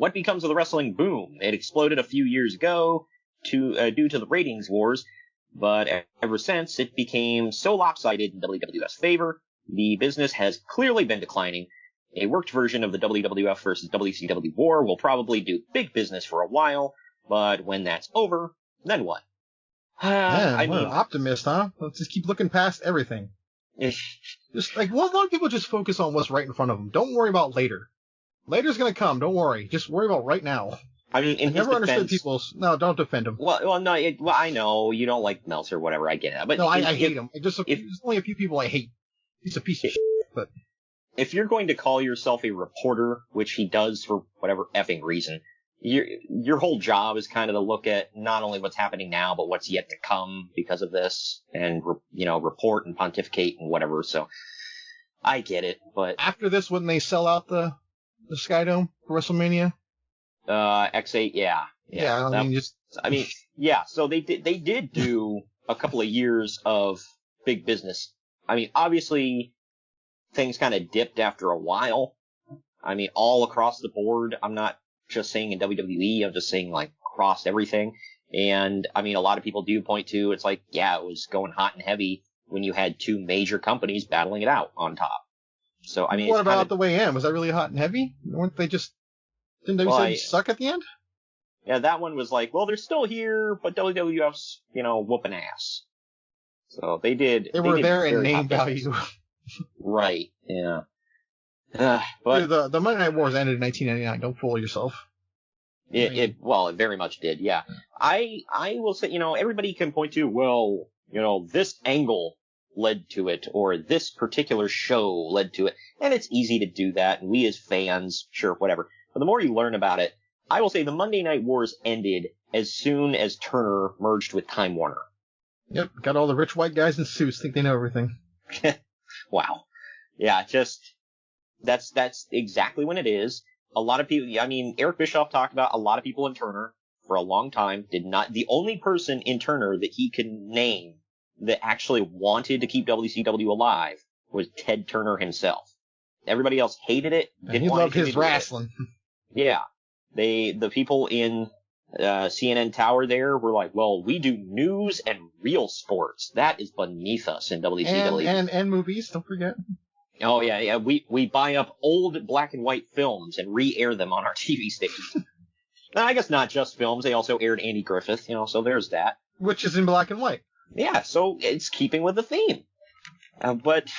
what becomes of the wrestling boom? It exploded a few years ago due to the ratings wars, but ever since, it became so lopsided in WWF's favor. The business has clearly been declining. A worked version of the WWF versus WCW war will probably do big business for a while, but when that's over, then what? I mean, optimist, huh? Let's just keep looking past everything. Just like, well, a lot of people just focus on what's right in front of them. Don't worry about later. Later's gonna come. Don't worry. Just worry about right now. I mean, in I never understood people's. No, don't defend him. Well, no. I know you don't like Meltzer or whatever. I get it. But no, I hate him. There's only a few people I hate. He's a piece of shit. But if you're going to call yourself a reporter, which he does for whatever effing reason, your whole job is kind of to look at not only what's happening now, but what's yet to come because of this, and report and pontificate and whatever. So I get it, but after this, when they sell out the Skydome for WrestleMania, X8, yeah. So they did do a couple of years of big business. I mean, obviously things kind of dipped after a while. I mean, all across the board. I'm not just saying in WWE. I'm just saying like across everything. And I mean, a lot of people do point to it's like, yeah, it was going hot and heavy when you had two major companies battling it out on top. So I mean, what about the way in? Was that really hot and heavy? Weren't they just didn't WWE suck at the end? Yeah, that one was like, well, they're still here, but WWF's whooping ass. So they did. They were there in name value. Right. Yeah. But the Monday Night Wars ended in 1999. Don't fool yourself. It very much did. Yeah. I will say, everybody can point to, well, this angle led to it, or this particular show led to it, and it's easy to do that. And we as fans, sure, whatever. But the more you learn about it, I will say the Monday Night Wars ended as soon as Turner merged with Time Warner. Yep, got all the rich white guys in suits think they know everything. Wow. Yeah, that's exactly when it is. A lot of people, I mean, Eric Bischoff talked about a lot of people in Turner for a long time the only person in Turner that he could name that actually wanted to keep WCW alive was Ted Turner himself. Everybody else hated it. He loved his wrestling. Yeah. The people in CNN Tower there were like, well, we do news and real sports. That is beneath us in WCW. And movies, don't forget. Oh, yeah. We buy up old black and white films and re-air them on our TV stations. And I guess not just films. They also aired Andy Griffith, so there's that. Which is in black and white. Yeah, so it's keeping with the theme. But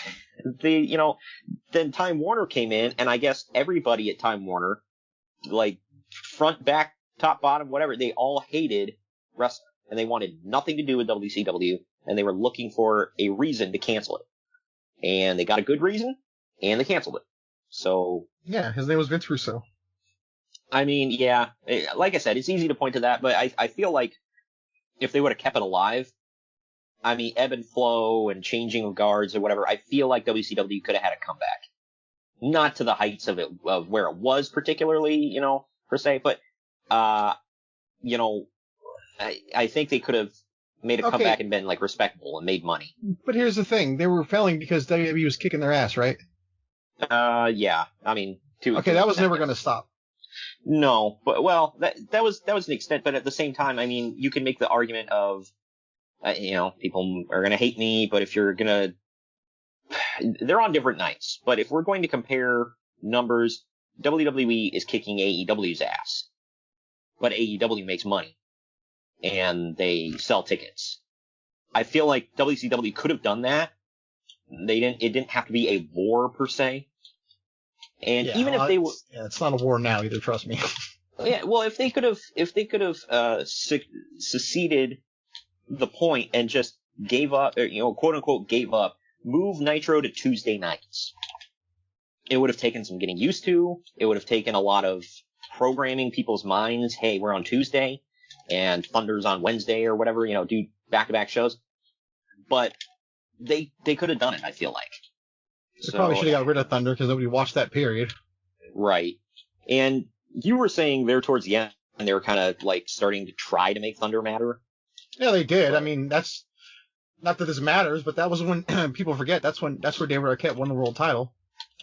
then Time Warner came in, and I guess everybody at Time Warner, like front, back, top, bottom, whatever, they all hated wrestling, and they wanted nothing to do with WCW, and they were looking for a reason to cancel it. And they got a good reason, and they canceled it. So yeah, his name was Vince Russo. I mean, yeah, like I said, it's easy to point to that, but I feel like if they would have kept it alive, I mean, ebb and flow and changing of guards or whatever, I feel like WCW could have had a comeback. Not to the heights of where it was particularly, per se, but, I think they could have made a comeback and been, like, respectable and made money. But here's the thing. They were failing because WWE was kicking their ass, right? Yeah. I mean, that was never going to stop. No, but, well, that was an extent, but at the same time, I mean, you can make the argument of, people are going to hate me, but if you're going to, they're on different nights. But if we're going to compare numbers, WWE is kicking AEW's ass. But AEW makes money. And they sell tickets. I feel like WCW could have done that. It didn't have to be a war per se. And even if they were, it's not a war now either. Trust me. Yeah, well, if they could have seceded the point and just gave up, quote unquote gave up, move Nitro to Tuesday nights, it would have taken some getting used to. It would have taken a lot of programming people's minds. Hey, we're on Tuesday, and Thunder's on Wednesday or whatever. Do back-to-back shows. But they could have done it. I feel like. They probably should have got rid of Thunder because nobody watched that period. Right. And you were saying there towards the end, they were kind of like starting to try to make Thunder matter. Yeah, they did. But, I mean, that's not that this matters, but that was when people forget. That's where David Arquette won the world title.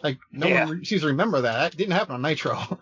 Like no one seems to remember that. That didn't happen on Nitro.